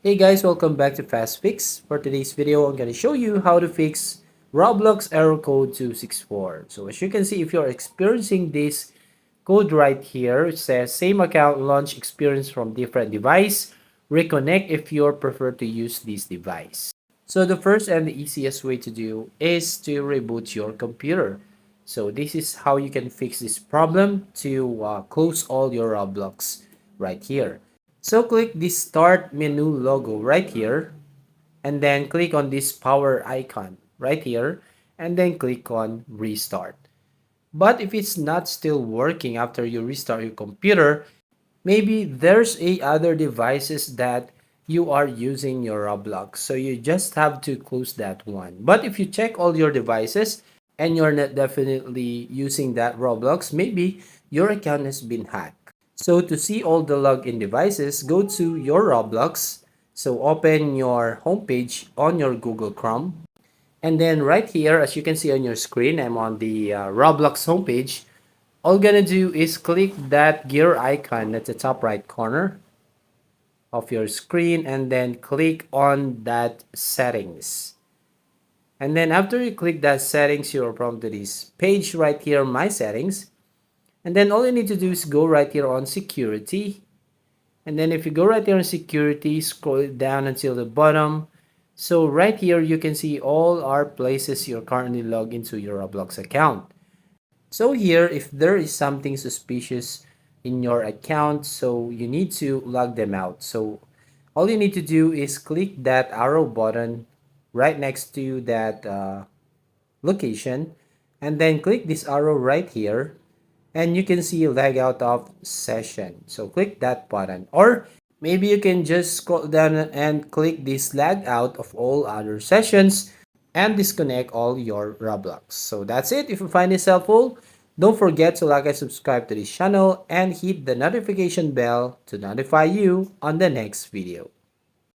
Hey guys, welcome back to Fast Fix. For today's video, I'm going to show you how to fix Roblox Error Code 264. So as you can see, if you're experiencing this code right here, it says same account launch experience from different device. Reconnect if you prefer to use this device. So the first and the easiest way to do is to reboot your computer. So this is how you can fix this problem to close all your Roblox right here. So click this start menu logo right here and then click on this power icon right here and then click on restart. But if it's not still working after you restart your computer, maybe there's other devices that you are using your Roblox. So you just have to close that one. But if you check all your devices and you're not definitely using that Roblox, maybe your account has been hacked. So to see all the login devices, go to your Roblox. So open your homepage on your Google Chrome. And then right here, as you can see on your screen, I'm on the Roblox homepage. All gonna do is click that gear icon at the top right corner of your screen and then click on that settings. And then after you click that settings, you're prompted to this page right here, my settings. And then all you need to do is go right here on security. And then if you go right here on security, scroll it down until the bottom. So right here, you can see all our places you're currently logged into your Roblox account. So here, if there is something suspicious in your account, so you need to log them out. So all you need to do is click that arrow button right next to that location and then click this arrow right here and you can see lag out of session. So click that button, or maybe you can just scroll down and click this lag out of all other sessions and disconnect all your Roblox. So that's it. If you find this helpful, don't forget to like and subscribe to this channel and hit the notification bell to notify you on the next video.